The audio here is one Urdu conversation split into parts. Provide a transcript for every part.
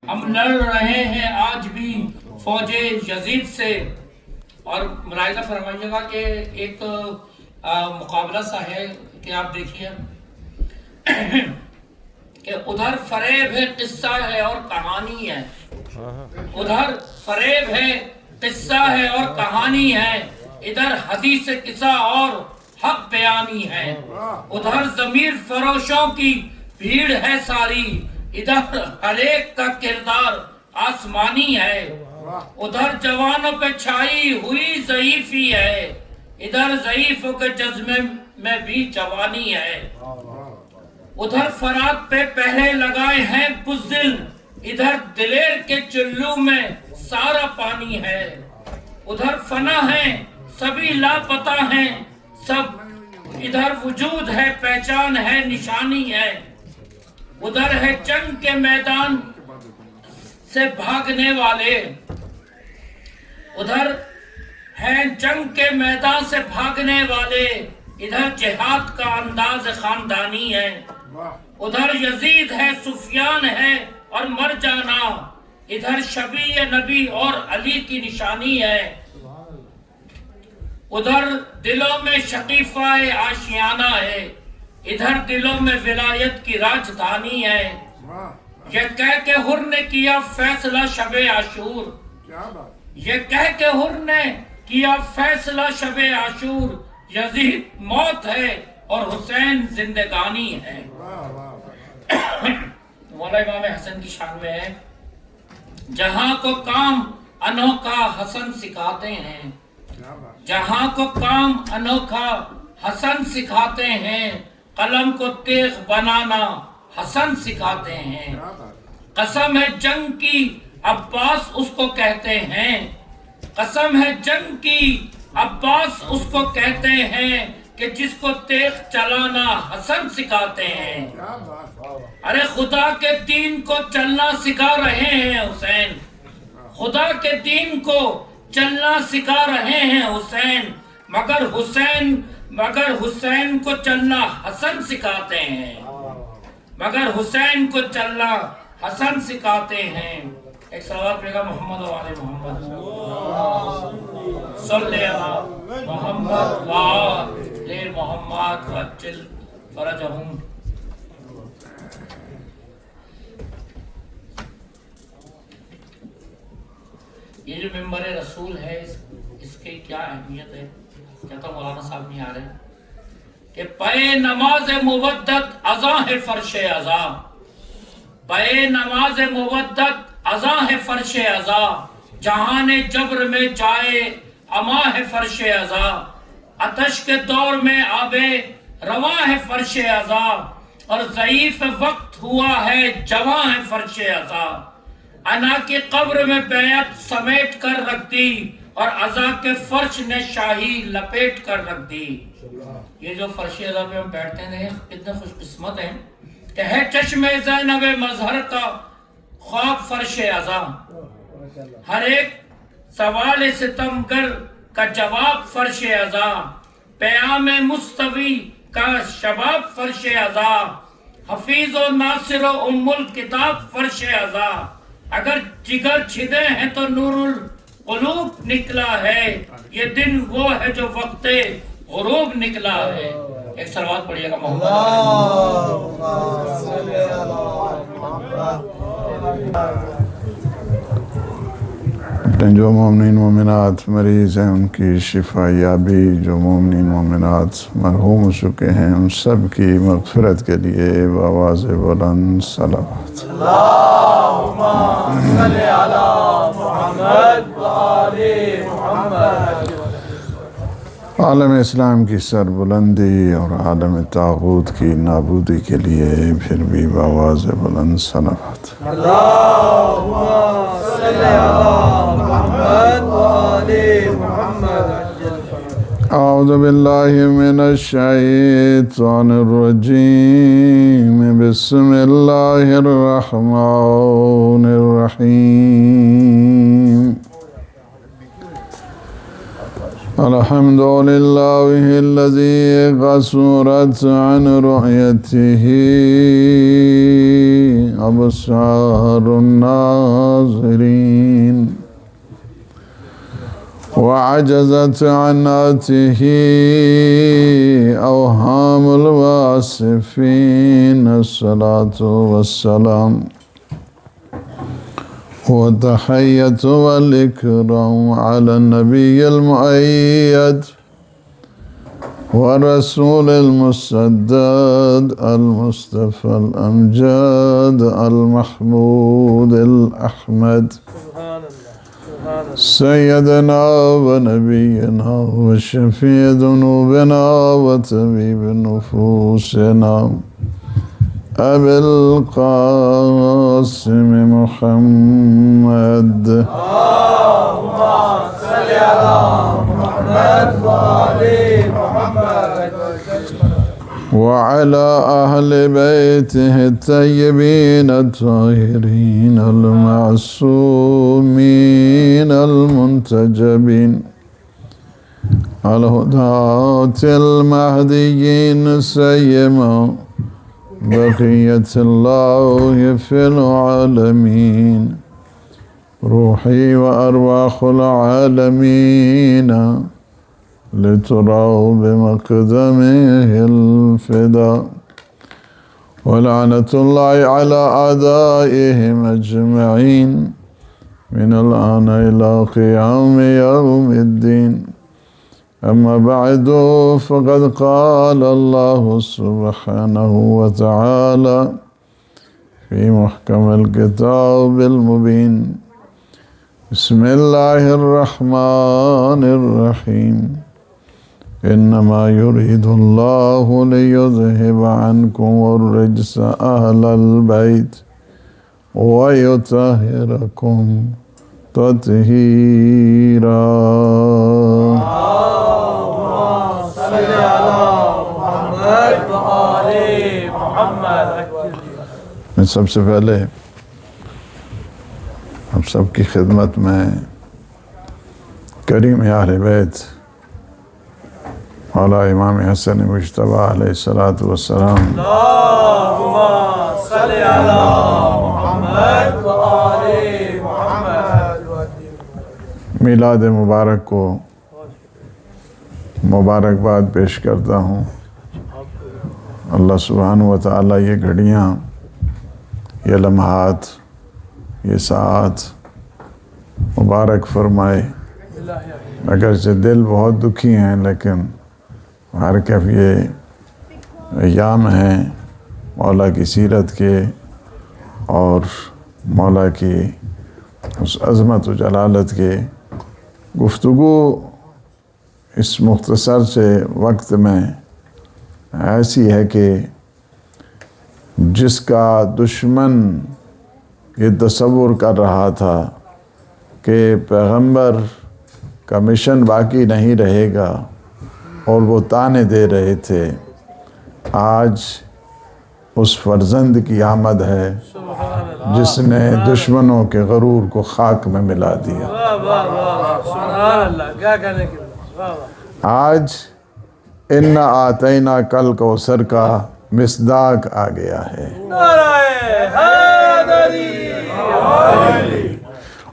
ہم لڑ رہے ہیں آج بھی فوج یزید سے. اور ملاحظہ فرمائیے گا کہ ایک مقابلہ سا ہے کہ آپ دیکھیے کہ ادھر فریب ہے، قصہ ہے اور کہانی ہے. ادھر فریب ہے، قصہ ہے اور کہانی ہے. ادھر حدیث قصہ اور حق بیانی ہے. ادھر ضمیر فروشوں کی بھیڑ ہے ساری. ادھر ہر ایک کا کردار آسمانی ہے. ادھر جوانوں پہ چھائی ہوئی ضعیفی ہے. ادھر ضعیفوں کے جذبے میں بھی جوانی ہے. ادھر فرات پہ پہرے لگائے ہیں بزدل. ادھر دلیر کے چلو میں سارا پانی ہے. ادھر فنا ہے، سبھی لاپتہ ہیں سب. ادھر وجود ہے، پہچان ہے، نشانی ہے. ادھر ہے جنگ کے میدان سے بھاگنے والے. ادھر ہے جنگ کے میدان سے بھاگنے والے. ادھر جہاد کا انداز خاندانی ہے. ادھر یزید ہے، سفیان ہے اور مر جانا. ادھر شبیہ نبی اور علی کی نشانی ہے. ادھر دلوں میں شقیفہ آشیانہ ہے. ادھر دلوں میں ولایت کی راجدھانی ہے. یہ کہہ کے حر نے کیا فیصلہ شب عاشور. یہ کہہ کے حر نے کیا فیصلہ شب عاشور. یزید موت ہے اور حسین زندگانی ہے. مولا امام حسن کی شان میں ہے، جہاں کو کام انوکھا حسن سکھاتے ہیں. جہاں کو کام انوکھا حسن سکھاتے ہیں. قلم کو تیغ بنانا حسن سکھاتے ہیں. قسم ہے جنگ کی عباس اس کو کہتے ہیں. قسم ہے جنگ کی عباس اس کو کہتے ہیں کہ جس کو تیغ چلانا حسن سکھاتے ہیں. ارے خدا کے دین کو چلنا سکھا رہے ہیں حسین. خدا کے دین کو چلنا سکھا رہے ہیں حسین. مگر حسین کو چلنا حسن سکھاتے ہیں. مگر حسین کو چلنا حسن سکھاتے ہیں. ایک سوال پڑے گا محمد و آل محمد صلی علی محمد و آل محمد وعجل فرجہم. یہ جو ممبر رسول ہے اس کی کیا اہمیت ہے؟ کیا تو مولانا صاحب نہیں آ رہے کہ پے نماز مودت اذاں ہے فرش اذاں. پے نماز مودت اذاں ہے فرش اذاں. جہان جبر میں جائے اما ہے فرش اذاں. آتش کے دور میں آبے رواں ہے فرش اذاں. اور ضعیف وقت ہوا ہے جواں ہے فرش اذاں. انا کی قبر میں بیعت سمیٹ کر رکھ دی اور عزا کے فرش نے شاہی لپیٹ کر رکھ دی. یہ جو فرش عزا پہ ہم بیٹھتے ہیں کتنے خوش قسمت ہیں کہ ہے چشم زینب مظہر کا خواب فرش عزا. ہر ایک سوال ستمگر کا جواب فرش عزا. پیام مستوی کا شباب فرش عزا. حفیظ و ناصر و ام الکتاب فرش عزا. اگر جگر چھدے ہیں تو نور القلوب نکلا ہے. یہ دن وہ ہے جو وقت غروب نکلا ہے. ایک سلوات پڑھیے گا محمد. جو مومنین مومنات مریض ہیں ان کی شفا یابی، جو مومنین مومنات مرحوم ہو چکے ہیں ان سب کی مغفرت کے لیے بآواز بلند صلوات. اللہم صلی علی محمد و آل محمد. عالم اسلام کی سربلندی اور عالم طاغوت کی نابودی کے لیے پھر بھی بآواز بلند صلوات. اللہم صلی علی محمد و آل محمد. اعوذ باللہ من الشیطان الرجیم. بسم اللہ الرحمن الرحیم. الحمد لله الذي قصرت عن رؤيته أبصار الناظرين وعجزت عن آته أوهام الواصفين. الصلاة والسلام والتحية والإكرام على النبي المؤيد والرسول المسدد المصطفى الأمجد المحمود الأحمد سيدنا ونبينا وشفيع ذنوبنا وطبيب نفوسنا أبي القاسم محمد. اللهم صل على محمد وآل محمد وعلى أهل بيته الطيبين الطاهرين المعصومين المنتجبين الهداة المهديين سيما بقية الله في العالمين. روحي وأرواح العالمين لتروا بمقدمه الفداء. ولعنة الله على أعدائهم أجمعين من الآن إلى قيام يوم الدين. أما بعد فقد قال الله سبحانه وتعالى في محكم الكتاب المبين. بسم الله الرحمن الرحيم. إنما يريد الله ليذهب عنكم الرجس أهل البيت ويطهركم تطهيرا. میں سب سے پہلے ہم سب کی خدمت میں کریم اہل بیت مولا امام حسن مجتبی علیہ الصلوۃ والسلام اللهم صل على محمد وآل محمد میلاد مبارک کو مبارکباد پیش کرتا ہوں. اللہ سبحانہ و تعالیٰ یہ گھڑیاں، یہ لمحات، یہ ساعات مبارک فرمائے. اگرچہ دل بہت دکھی ہیں لیکن ہر کیف یہ ایام ہیں مولا کی سیرت کے اور مولا کی اس عظمت و جلالت کے. گفتگو اس مختصر سے وقت میں ایسی ہے کہ جس کا دشمن یہ تصور کر رہا تھا کہ پیغمبر کا مشن باقی نہیں رہے گا اور وہ طعنے دے رہے تھے، آج اس فرزند کی آمد ہے جس نے دشمنوں کے غرور کو خاک میں ملا دیا. سبحان اللہ. کیا کہنے کی آج اِنَّا آتَيْنَا کل کوثر کا مصداق آ گیا ہے. نعرہ حیدری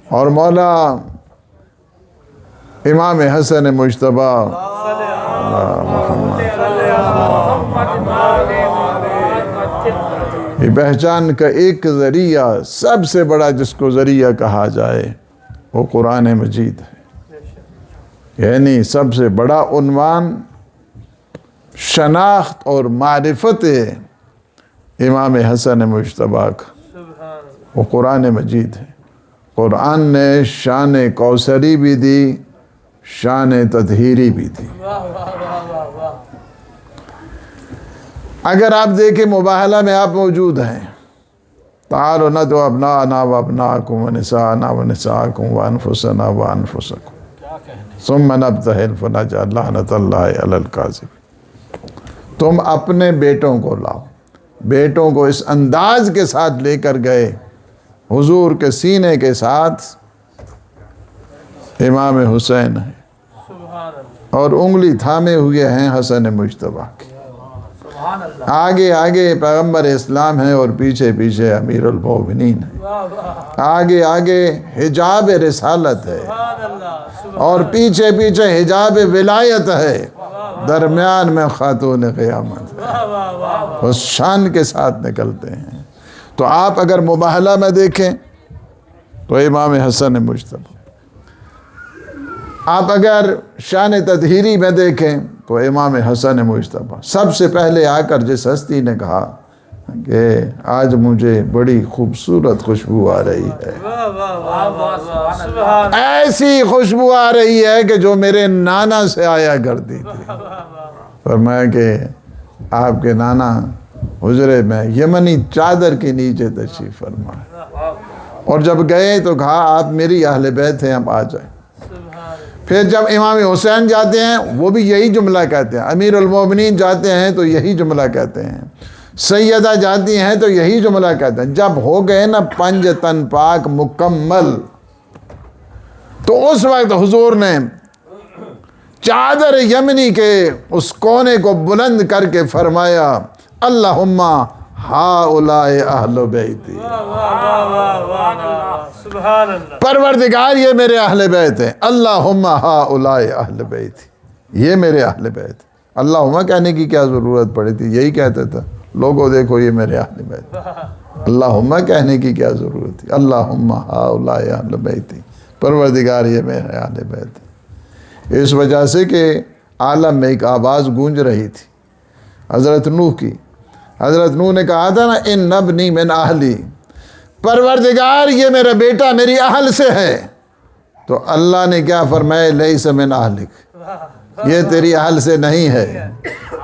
اور مولا امام حسن مجتبی یہ پہچان کا ایک ذریعہ، سب سے بڑا جس کو ذریعہ کہا جائے وہ قرآن مجید ہے. یعنی سب سے بڑا عنوان شناخت اور معرفت امام حسن مجتبی کا وہ قرآن مجید ہے. قرآن نے شان کوثری بھی دی، شان تطہیری بھی دی. اگر آپ دیکھیں مباہلہ میں آپ موجود ہیں. تعالوا ندعو ابناءنا وابناءکم ونساءنا ونساءکم وانفسنا وانفسکم ثم نبتہل فنجعل لعنۃ اللہ علی الکاذبین. تم اپنے بیٹوں کو لاؤ. بیٹوں کو اس انداز کے ساتھ لے کر گئے حضور کے سینے کے ساتھ امام حسین ہے. سبحان اللہ. اور انگلی تھامے ہوئے ہیں حسن مجتبیٰ کی. سبحان اللہ. آگے آگے پیغمبر اسلام ہیں اور پیچھے پیچھے امیر المومنین ہیں. واہ واہ. آگے آگے حجاب رسالت ہے سبحان اللہ. سبحان اور پیچھے پیچھے حجاب ولایت ہے. درمیان میں خاتون قیامت ہے. واہ واہ واہ واہ. اس شان کے ساتھ نکلتے ہیں. تو آپ اگر مباہلہ میں دیکھیں تو امام حسن مجتبیٰ، آپ اگر شان تطہیری میں دیکھیں تو امام حسن مجتبیٰ. سب سے پہلے آ کر جس ہستی نے کہا کہ آج مجھے بڑی خوبصورت خوشبو آ رہی ہے، واہ واہ واہ واہ. سبحان ایسی خوشبو آ رہی ہے کہ جو میرے نانا سے آیا کرتی تھی. فرمایا کہ آپ کے نانا حجرے میں یمنی چادر کے نیچے تشریف فرما، اور جب گئے تو کہا آپ میری اہل بیت ہیں، اب آ جائیں. پھر جب امام حسین جاتے ہیں وہ بھی یہی جملہ کہتے ہیں، امیر المومنین جاتے ہیں تو یہی جملہ کہتے ہیں، سیدہ جاتی ہیں تو یہی جملہ کہتے ہیں. جب ہو گئے نا پنج تن پاک مکمل، تو اس وقت حضور نے چادر یمنی کے اس کونے کو بلند کر کے فرمایا اللہم ہاؤلاء اہل بیتی. سبحان اللہ. پروردگار یہ میرے اہل بیت ہیں. اللہم ہاؤلاء اہل بیتی، یہ میرے اہل بیت. اللہم کہنے کی کیا ضرورت پڑی تھی، یہی کہتے تھا لوگوں دیکھو یہ میرے اہل بیت. اللہم کہنے کی کیا ضرورت تھی. اللہم ہاؤلاء اہل بیتی، پروردگار یہ میرے اہل بیت. اس وجہ سے کہ عالم میں ایک آواز گونج رہی تھی حضرت نوح کی. حضرت نوح نے کہا تھا نا ان ابنی من اہلی، پروردگار یہ میرا بیٹا میری اہل سے ہے. تو اللہ نے کیا فرمایا لیس من اہلک، یہ تیری اہل سے نہیں ہے.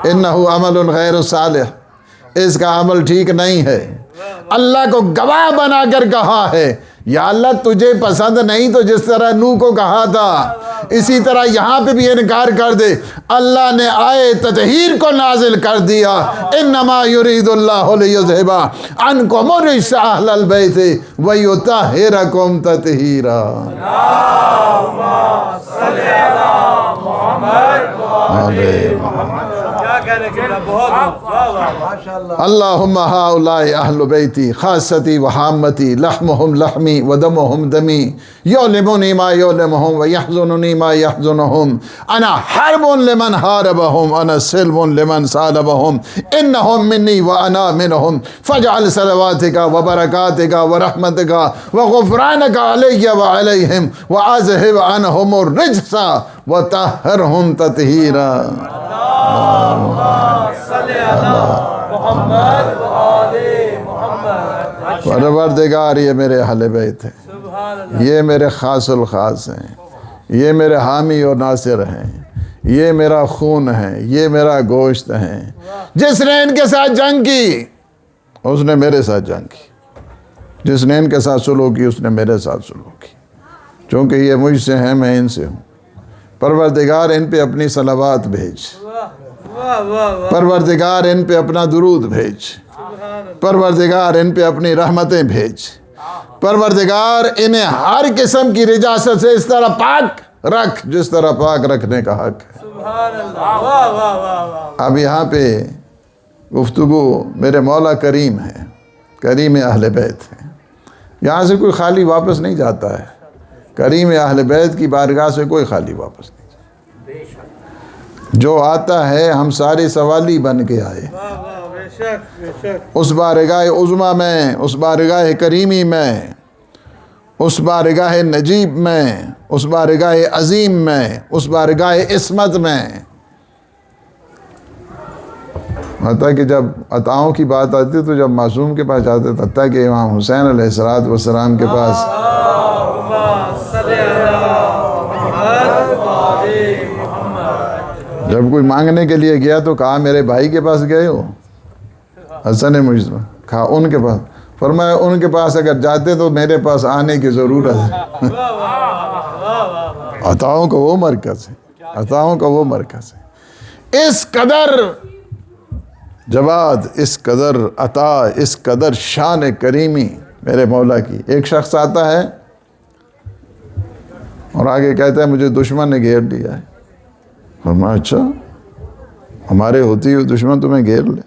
انہ عمل غیر صالح، اس کا عمل ٹھیک نہیں ہے. اللہ کو گواہ بنا کر کہا ہے یا اللہ تجھے پسند نہیں تو جس طرح نوح کو کہا تھا اسی طرح یہاں پہ بھی انکار کر دے. اللہ نے آئے تطہیر کو نازل کر دیا، انما یرید اللہ لیذھب عنکم الرجس اہل البیت ویطہرکم تطہیرا. اللہم ہاؤلاء اہل بیتی خاصتی وحامتی لحمہم لحمی ودمہم دمی یعلمونی ما یعلمہم ویحزننی ما یحزنہم انا حرب لمن حاربہم انا سلم لمن سالبہم انہم منی وانا منہم فاجعل صلواتک وبرکاتک ورحمتک وغفرانک علی وعلیہم واذہب عنہم الرجس وطہرہم تطہیرا. پروردگار یہ میرے اہل بیت ہیں، یہ میرے خاص الخاص ہیں، یہ میرے حامی اور ناصر ہیں، یہ میرا خون ہے، یہ میرا گوشت ہے. جس نے ان کے ساتھ جنگ کی اس نے میرے ساتھ جنگ کی، جس نے ان کے ساتھ سلوک کی اس نے میرے ساتھ سلوک کی. چونکہ یہ مجھ سے ہیں میں ان سے ہوں. پروردگار ان پہ اپنی صلوات بھیج، پروردگار ان پہ اپنا درود بھیج، پروردگار ان پہ اپنی رحمتیں بھیج. پروردگار انہیں ہر قسم کی رجاست سے اس طرح پاک رکھ جس طرح پاک رکھنے کا حق ہے. اب یہاں پہ گفتگو میرے مولا کریم ہے، کریم اہل بیت ہے. یہاں سے کوئی خالی واپس نہیں جاتا ہے. کریم اہل بیت کی بارگاہ سے کوئی خالی واپس نہیں جاتا. جو آتا ہے ہم سارے سوالی بن کے آئے اس بارگاہ عظمیٰ میں، اس بارگاہ کریمی میں، اس بارگاہ نجیب میں، اس بارگاہ عظیم میں، اس بارگاہ عصمت میں. حتیٰ کہ جب عطاؤں کی بات آتی تو جب معصوم کے پاس جاتے تھے، حتیٰ کہ امام حسین علیہ السلام کے پاس جب کوئی مانگنے کے لیے گیا تو کہا میرے بھائی کے پاس گئے ہو، حسن مجتبیٰ. کہا ان کے پاس. فرمایا ان کے پاس اگر جاتے تو میرے پاس آنے کی ضرورت ہے. عطاؤں کا وہ مرکز ہے، عطاؤں کا وہ مرکز ہے. اس قدر جواد، اس قدر عطا، اس قدر شان کریمی میرے مولا کی. ایک شخص آتا ہے اور آگے کہتا ہے مجھے دشمن نے گھیر لیا ہے. فرمایا اچھا ہمارے ہوتی ہوئی دشمن تمہیں گھیر لے؟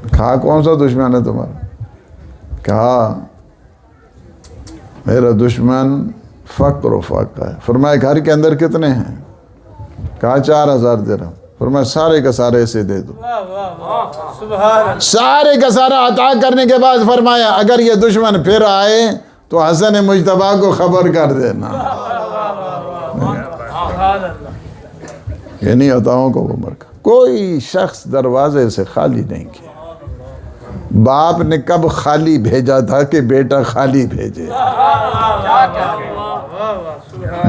کہا کون سا دشمن ہے تمہارا؟ کہا میرا دشمن فقر و فاقہ ہے۔ فرمایا گھر کے اندر کتنے ہیں؟ کہا 4000 درہم۔ فرمایا سارے کا سارے اسے دے دو۔ واہ واہ واہ سبحان اللہ سارے کا سارا عطا کرنے کے بعد فرمایا اگر یہ دشمن پھر آئے تو حسن مجتبیٰ کو خبر کر دینا۔ سبحان اللہ یعنی عطاؤں کو وہ مرکا۔ کوئی شخص دروازے سے خالی نہیں کیا۔ باپ نے کب خالی بھیجا تھا کہ بیٹا خالی بھیجے؟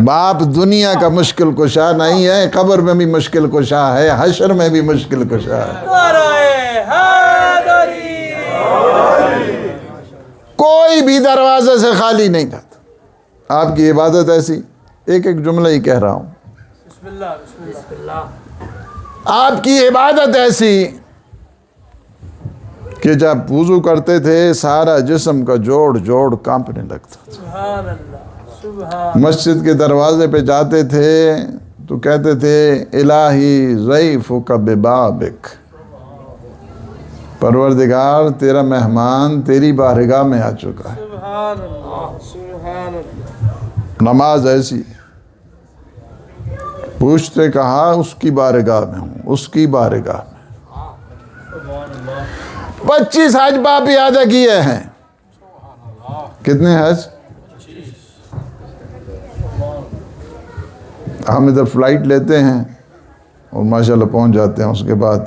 باپ دنیا کا مشکل کشا نہیں ہے، قبر میں بھی مشکل کشا ہے، حشر میں بھی مشکل کشا ہے۔ نعرہ حیدری کوئی بھی دروازے سے خالی نہیں جاتا۔ آپ کی عبادت ایسی، ایک ایک جملہ ہی کہہ رہا ہوں، بسم اللہ بسم اللہ آپ کی عبادت ایسی کہ جب وضو کرتے تھے سارا جسم کا جوڑ جوڑ کانپنے لگتا تھا۔ سبحان اللہ سبحان مسجد کے دروازے پہ جاتے تھے تو کہتے تھے الہی ضیفک ببابک، پروردگار تیرا مہمان تیری بارگاہ میں آ چکا ہے۔ سبحان اللہ سبحان اللہ نماز ایسی، پوچھتے کہا اس کی بارگاہ میں ہوں، اس کی بارگاہ میں۔ 25 حج باپ ادا کیے ہیں۔ کتنے حج؟ ہم ادھر فلائٹ لیتے ہیں اور ماشاءاللہ پہنچ جاتے ہیں، اس کے بعد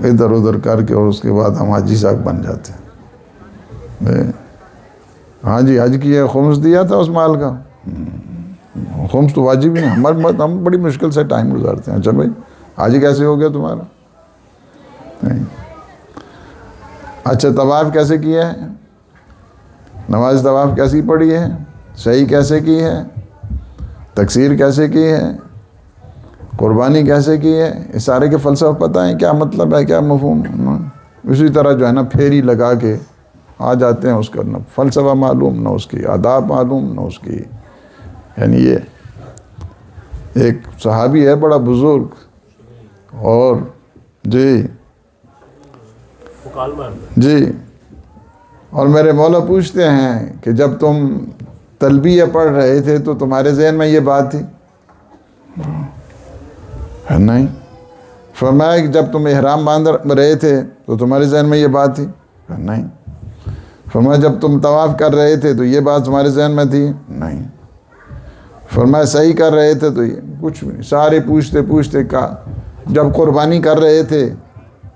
ادھر ادھر کر کے اور اس کے بعد ہم حاجی صاحب بن جاتے ہیں۔ ہاں جی حج کیا، خمس دیا تھا اس مال کا؟ خمس تو واجب ہی نہیں، ہم بڑی مشکل سے ٹائم گزارتے ہیں۔ اچھا بھائی حج کیسے ہو گیا تمہارا؟ نہیں۔ اچھا طواف کیسے کیا ہے؟ نماز طواف کیسی پڑھی ہے؟ صحیح کیسے کی ہے؟ تکسیر کیسے کی ہے؟ قربانی کیسے کی ہے؟ اس سارے کے فلسفہ پتہ ہے کیا مطلب ہے، کیا مفہوم؟ اسی طرح جو ہے نا پھیری لگا کے آ جاتے ہیں، اس کا نہ فلسفہ معلوم، نہ اس کی آداب معلوم، نہ اس کی، یعنی یہ ایک صحابی ہے بڑا بزرگ، اور جی اور میرے مولا پوچھتے ہیں کہ جب تم تلبیہ پڑھ رہے تھے تو تمہارے ذہن میں یہ بات تھی؟ نہیں۔ فرمایا کہ جب تم احرام باندھ رہے تھے تو تمہارے ذہن میں یہ بات تھی؟ نہیں۔ فرمایا جب تم طواف کر رہے تھے تو یہ بات تمہارے ذہن میں تھی؟ نہیں۔ فرمایا صحیح کر رہے تھے تو یہ کچھ بھی نہیں۔ سارے پوچھتے پوچھتے کہا جب قربانی کر رہے تھے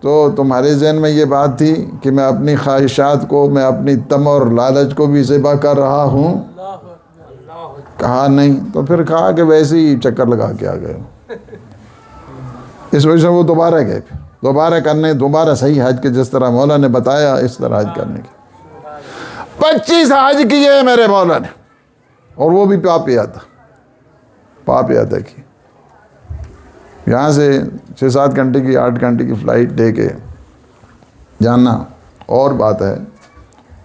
تو تمہارے ذہن میں یہ بات تھی کہ میں اپنی خواہشات کو، میں اپنی طمع اور لالچ کو بھی ذبح کر رہا ہوں؟ کہا نہیں۔ تو پھر کہا کہ ویسے ہی چکر لگا کے آ گئے ہو۔ اس وجہ سے وہ دوبارہ گئے، دوبارہ کرنے، دوبارہ صحیح حج کے جس طرح مولا نے بتایا اس طرح حج کرنے کی۔ 25 حج کیے میرے مولا نے، اور وہ بھی پاپ یادا کی۔ یہاں سے 6-7 گھنٹے کی 8 گھنٹے کی فلائٹ دے کے جانا اور بات ہے،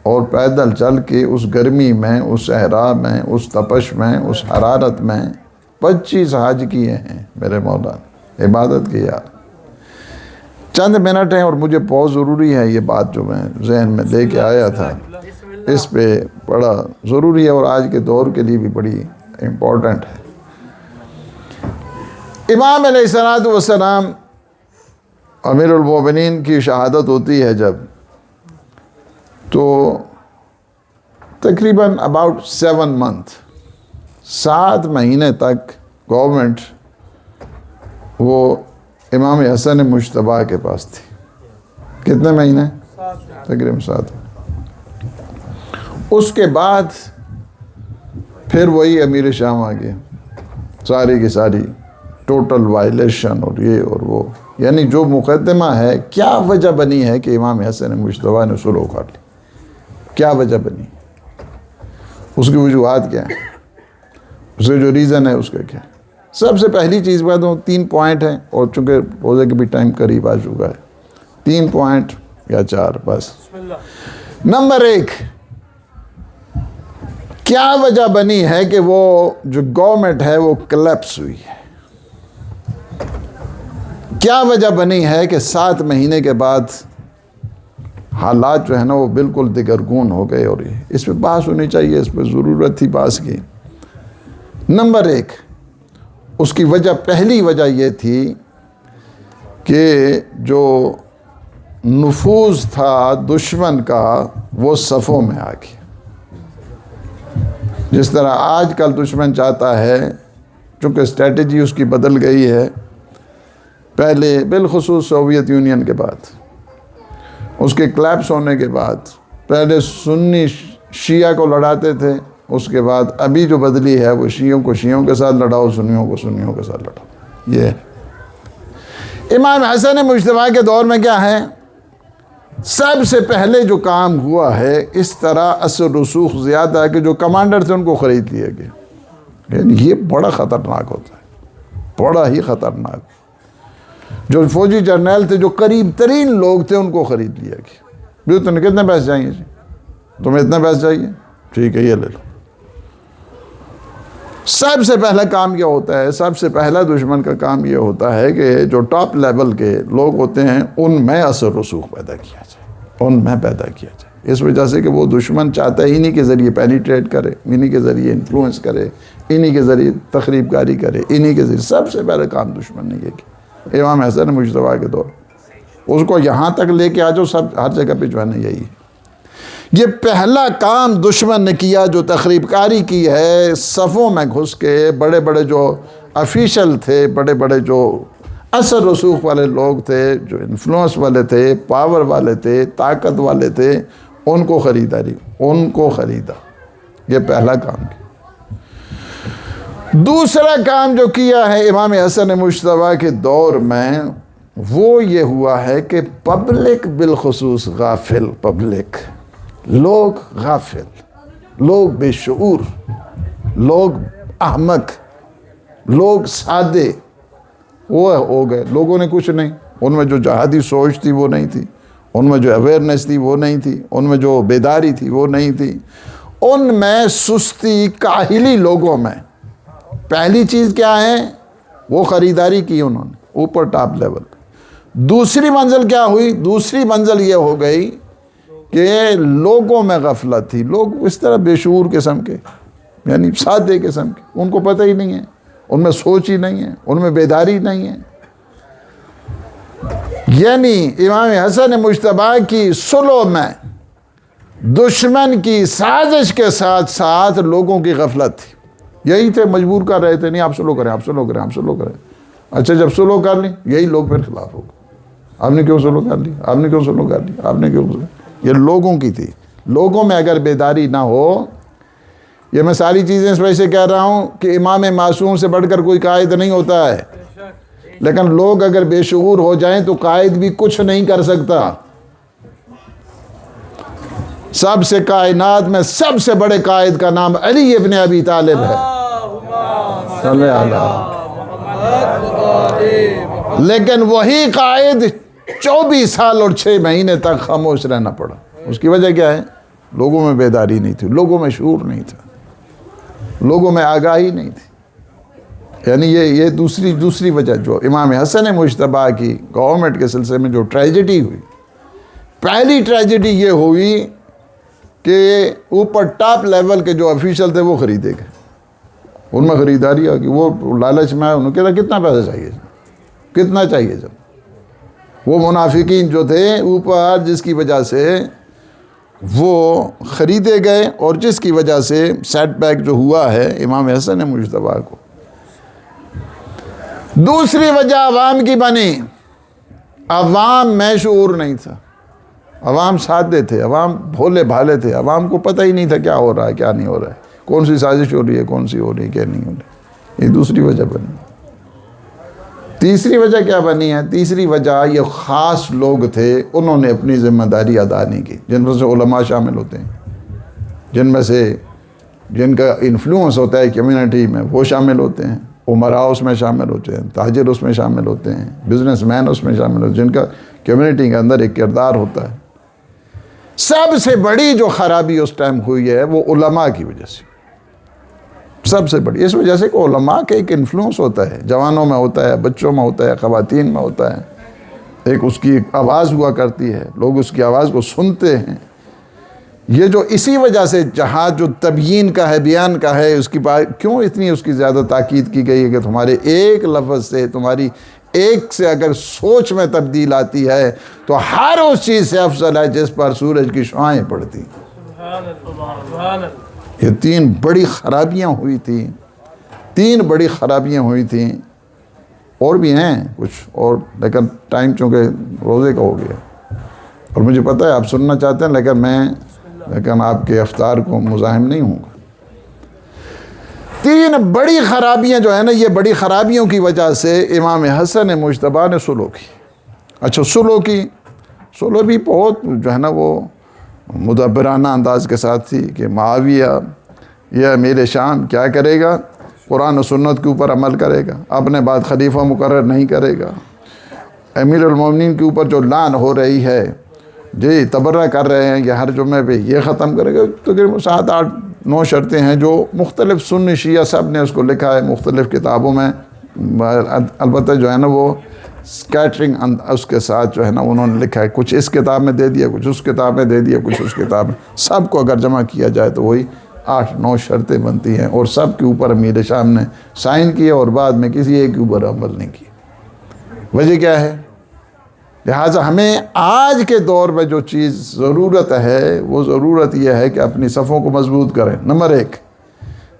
اور پیدل چل کے اس گرمی میں، اس صحرا میں، اس تپش میں، اس حرارت میں 25 حج کیے ہیں میرے مولا نے، عبادت کی یار۔ چند منٹ ہیں اور مجھے بہت ضروری ہے یہ بات جو میں ذہن میں لے کے آیا تھا، اس پہ بڑا ضروری ہے اور آج کے دور کے لیے بھی بڑی امپورٹنٹ ہے۔ امام علیہ السلام امیر المومنین کی شہادت ہوتی ہے جب، تو تقریباً about 7 month 7 مہینے تک گورنمنٹ وہ امام حسن مجتبیٰ کے پاس تھی۔ کتنے مہینے؟ تقریباً 7۔ اس کے بعد پھر وہی امیر شام آ گیا، ساری کی ساری ٹوٹل وائلیشن اور یہ اور وہ، یعنی جو مقدمہ ہے، کیا وجہ بنی ہے کہ امام حسن مجتبیٰ نے سلو کر لی؟ کیا وجہ بنی؟ اس کی وجوہات کیا ہیں؟ اس کا جو ریزن ہے اس کا کیا ہے؟ سب سے پہلی چیز بتا دوں، 3 پوائنٹ ہیں، اور چونکہ روزے کے بھی ٹائم قریب آ چکا ہے، 3 پوائنٹ یا 4 بس۔ نمبر 1، کیا وجہ بنی ہے کہ وہ جو گورنمنٹ ہے وہ کلیپس ہوئی ہے؟ کیا وجہ بنی ہے کہ 7 مہینے کے بعد حالات جو ہے نا وہ بالکل دگرگون ہو گئے؟ اور اس پہ بحث ہونی چاہیے، اس پہ ضرورت تھی بحث کی۔ نمبر 1، اس کی وجہ، پہلی وجہ یہ تھی کہ جو نفوذ تھا دشمن کا وہ صفوں میں آ گیا۔ جس طرح آج کل دشمن چاہتا ہے، چونکہ اسٹریٹجی اس کی بدل گئی ہے، پہلے بالخصوص سوویت یونین کے بعد، اس کے کلیپس ہونے کے بعد، پہلے سنی شیعہ کو لڑاتے تھے، اس کے بعد ابھی جو بدلی ہے وہ شیعوں کو شیعوں کے ساتھ لڑاؤ، سنیوں کو سنیوں کے ساتھ لڑاؤ۔ یہ امام حسن مجتبیٰ کے دور میں کیا ہے، سب سے پہلے جو کام ہوا ہے، اس طرح اثر رسوخ زیادہ ہے کہ جو کمانڈر تھے ان کو خرید لیا گیا۔ یعنی یہ بڑا خطرناک ہوتا ہے، بڑا ہی خطرناک۔ جو فوجی جرنیل تھے، جو قریب ترین لوگ تھے، ان کو خرید لیا گیا۔ جو تمہیں کتنے پیسے چاہیے جی؟ تمہیں اتنے پیسے چاہیے؟ ٹھیک ہے، یہ لے لو۔ سب سے پہلا کام کیا ہوتا ہے؟ سب سے پہلا دشمن کا کام یہ ہوتا ہے کہ جو ٹاپ لیول کے لوگ ہوتے ہیں ان میں اثر رسوخ پیدا کیا جائے، ان میں پیدا کیا جائے۔ اس وجہ سے کہ وہ دشمن چاہتا ہے انہی کے ذریعے پینیٹریٹ کرے، انہی کے ذریعے انفلوئنس کرے، انہی کے ذریعے تخریب کاری کرے، انہی کے ذریعے۔ سب سے پہلا کام دشمن نے یہ کیا۔ امام حسن مجتبیٰ کے دور اس کو یہاں تک لے کے آ جاؤ، سب ہر جگہ پہ جو ہے نا یہی ہے۔ یہ پہلا کام دشمن نے کیا جو تخریب کاری کی ہے، صفوں میں گھس کے بڑے بڑے جو افیشل تھے، بڑے بڑے جو اثر رسوخ والے لوگ تھے، جو انفلوئنس والے تھے، پاور والے تھے، طاقت والے تھے، ان کو خریداری، ان کو خریدا۔ یہ پہلا کام کیا۔ دوسرا کام جو کیا ہے امام حسن مجتبیٰ کے دور میں، وہ یہ ہوا ہے کہ پبلک بالخصوص غافل، پبلک، لوگ غافل، لوگ بے شعور، لوگ احمق، لوگ سادے وہ ہو گئے۔ لوگوں نے کچھ نہیں، ان میں جو جہادی سوچ تھی وہ نہیں تھی، ان میں جو اویئرنیس تھی وہ نہیں تھی، ان میں جو بیداری تھی وہ نہیں تھی، ان میں سستی، کاہلی لوگوں میں۔ پہلی چیز کیا ہے؟ وہ خریداری کی انہوں نے اوپر ٹاپ لیول۔ دوسری منزل کیا ہوئی؟ دوسری منزل یہ ہو گئی کہ لوگوں میں غفلت تھی، لوگ اس طرح بے شعور قسم کے، یعنی سادے قسم کے، ان کو پتہ ہی نہیں ہے، ان میں سوچ ہی نہیں ہے، ان میں بیداری نہیں ہے۔ یعنی امام حسن مجتبیٰ کی سلو میں دشمن کی سازش کے ساتھ ساتھ لوگوں کی غفلت تھی۔ یہی تھے، مجبور کر رہے تھے، نہیں آپ سلو کریں، آپ سلو کریں، آپ سلو کریں۔ اچھا جب سلو کر لی، یہی لوگ پھر خلاف ہو گئے۔ آپ نے کیوں سلو کر لی؟ آپ نے کیوں سلو کر لی؟ آپ نے کیوں؟ یہ لوگوں کی تھی۔ لوگوں میں اگر بیداری نہ ہو، یہ میں ساری چیزیں اس وجہ سے کہہ رہا ہوں کہ امام معصوم سے بڑھ کر کوئی قائد نہیں ہوتا ہے، لیکن لوگ اگر بے شعور ہو جائیں تو قائد بھی کچھ نہیں کر سکتا۔ سب سے کائنات میں سب سے بڑے قائد کا نام علی ابن ابی طالب ہے، صلی اللہ علیہ۔ لیکن وہی قائد 24 سال اور 6 مہینے تک خاموش رہنا پڑا۔ اس کی وجہ کیا ہے؟ لوگوں میں بیداری نہیں تھی، لوگوں میں شعور نہیں تھا، لوگوں میں آگاہی نہیں تھی۔ یعنی یہ دوسری وجہ جو امام حسن مجتبیٰ کی گورنمنٹ کے سلسلے میں جو ٹریجڈی ہوئی، پہلی ٹریجڈی یہ ہوئی کہ اوپر ٹاپ لیول کے جو افیشل تھے وہ خریدے گئے، ان میں خریداری آ گئی۔ وہ لالچ میں انہوں نے کہا کتنا پیسہ چاہیے، کتنا چاہیے جب۔ وہ منافقین جو تھے اوپر، جس کی وجہ سے وہ خریدے گئے اور جس کی وجہ سے سیٹ بیک جو ہوا ہے امام حسن مجتبیٰ کو۔ دوسری وجہ عوام کی بنی۔ عوام میں شعور نہیں تھا، عوام سادے تھے، عوام بھولے بھالے تھے، عوام کو پتہ ہی نہیں تھا کیا ہو رہا ہے، کیا نہیں ہو رہا ہے، کون سی سازش ہو رہی ہے، کون سی ہو رہی ہے، کیا نہیں ہو رہی۔ یہ دوسری وجہ بنی۔ تیسری وجہ کیا بنی ہے؟ تیسری وجہ یہ خاص لوگ تھے، انہوں نے اپنی ذمہ داری ادا نہیں کی، جن میں سے علماء شامل ہوتے ہیں، جن میں سے جن کا انفلوئنس ہوتا ہے کمیونٹی میں وہ شامل ہوتے ہیں، عمراء اس میں شامل ہوتے ہیں، تاجر اس میں شامل ہوتے ہیں، بزنس مین اس میں شامل ہوتے ہیں، جن کا کمیونٹی کے اندر ایک کردار ہوتا ہے۔ سب سے بڑی جو خرابی اس ٹائم ہوئی ہے وہ علماء کی وجہ سے، سب سے بڑی. اس وجہ سے کہ علماء کا ایک انفلوئنس ہوتا ہے، جوانوں میں ہوتا ہے، بچوں میں ہوتا ہے، خواتین میں ہوتا ہے. ایک اس کی آواز ہوا کرتی ہے، لوگ اس کی آواز کو سنتے ہیں. یہ جو اسی وجہ سے جہاں جو تبیین کا ہے، بیان کا ہے، اس کی بات کیوں اتنی اس کی زیادہ تاکید کی گئی ہے کہ تمہارے ایک لفظ سے، تمہاری ایک سے اگر سوچ میں تبدیل آتی ہے تو ہر اس چیز سے افضل ہے جس پر سورج کی شعاعیں پڑتی. سبحان اللہ سبحان اللہ. یہ 3 بڑی خرابیاں ہوئی تھیں، 3 بڑی خرابیاں ہوئی تھیں. اور بھی ہیں کچھ اور، لیکن ٹائم چونکہ روزے کا ہو گیا اور مجھے پتہ ہے آپ سننا چاہتے ہیں، لیکن آپ کے افطار کو مزاحم نہیں ہوں گا. 3 بڑی خرابیاں جو ہیں نا، یہ بڑی خرابیوں کی وجہ سے امام حسن مجتبیٰ نے سلو کی. اچھا سلو بھی بہت جو ہے نا وہ مدبرانہ انداز کے ساتھ تھی کہ معاویہ یہ امیر شام کیا کرے گا؟ قرآن و سنت کے اوپر عمل کرے گا، اپنے بعد خلیفہ مقرر نہیں کرے گا. امیر المومنین کے اوپر جو لعن ہو رہی ہے، جی تبرہ کر رہے ہیں، یہ ہر جمعے پہ یہ ختم کرے گا. تقریباً 7 8 9 شرطیں ہیں جو مختلف سنی شیعہ سب نے اس کو لکھا ہے مختلف کتابوں میں. البتہ جو ہے نا وہ سکیٹرنگ اس کے ساتھ جو ہے نا انہوں نے لکھا ہے، کچھ اس کتاب میں دے دیا، کچھ اس کتاب میں دے دیا، کچھ اس کتاب میں. سب کو اگر جمع کیا جائے تو وہی 8 9 شرطیں بنتی ہیں، اور سب کے اوپر امیر شام نے سائن کیے اور بعد میں کسی ایک کے اوپر عمل نہیں کیا. وجہ کیا ہے؟ لہٰذا ہمیں آج کے دور میں جو چیز ضرورت ہے وہ ضرورت یہ ہے کہ اپنی صفوں کو مضبوط کریں، نمبر 1.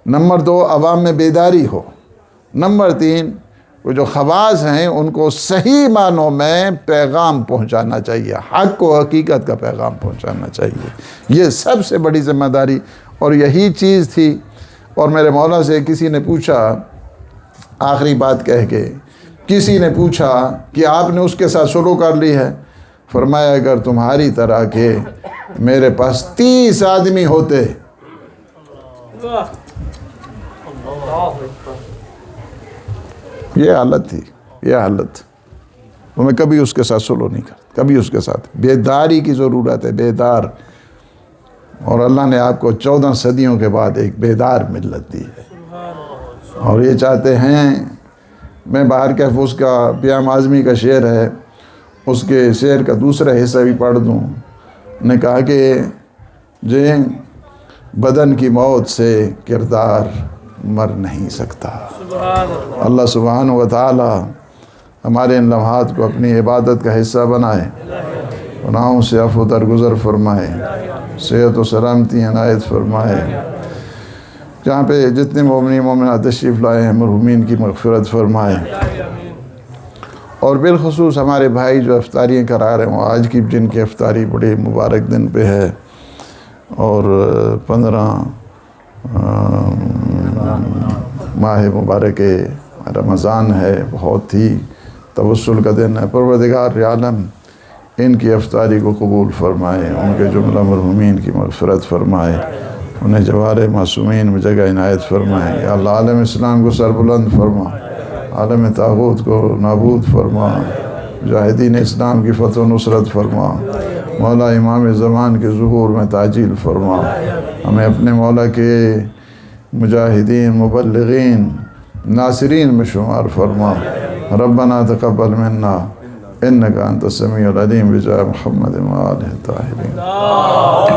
نمبر 2 عوام میں بیداری ہو. نمبر 3 وہ جو خواص ہیں ان کو صحیح معنوں میں پیغام پہنچانا چاہیے، حق و حقیقت کا پیغام پہنچانا چاہیے. یہ سب سے بڑی ذمہ داری اور یہی چیز تھی. اور میرے مولا سے کسی نے پوچھا، آخری بات کہہ کے کسی نے پوچھا کہ آپ نے اس کے ساتھ سلو کر لی ہے؟ فرمایا اگر تمہاری طرح کے میرے پاس 30 آدمی ہوتے. یہ حالت تھی، یہ حالت. تو میں کبھی اس کے ساتھ سلو نہیں کرتا، کبھی اس کے ساتھ. بیداری کی ضرورت ہے، بیدار. اور اللہ نے آپ کو 14 صدیوں کے بعد ایک بیدار ملت دی ہے، اور یہ چاہتے ہیں. میں باہر کیف کا پیام اعظمی کا شعر ہے، اس کے شعر کا دوسرا حصہ بھی پڑھ دوں. نے کہا کہ جی بدن کی موت سے کردار مر نہیں سکتا. اللہ سبحانہ و تعالی ہمارے ان لمحات کو اپنی عبادت کا حصہ بنائے، گناہوں سے عفو درگزر فرمائے، صحت و سلامتی عنایت فرمائے. جہاں پہ جتنے مومنین مومنات تشریف لائے ہیں مرحومین کی مغفرت فرمائے. اور بالخصوص ہمارے بھائی جو افطاریاں کرا رہے ہوں، آج کی جن کی افطاری بڑی مبارک دن پہ ہے، اور 15 ماہ مبارک رمضان ہے، بہت ہی توسل کا دن ہے. پروردگار عالم ان کی افطاری کو قبول فرمائے، ان کے جملہ مرحومین کی مغفرت فرمائے، انہیں جوار معصومین میں جگہ عنایت فرمائے. یا اللہ عالم اسلام کو سربلند فرما، عالم طاغوت کو نابود فرما، مجاہدین اسلام کی فتح و نصرت فرما. مولا امام زمان کے ظہور میں تعجیل فرما. ہمیں اپنے مولا کے مجاہدین، مبلغین، ناصرین میں شمار فرما. ربنا تقبل منا انک انت السمیع العلیم بجاہ محمد و آلہ الطاہرین.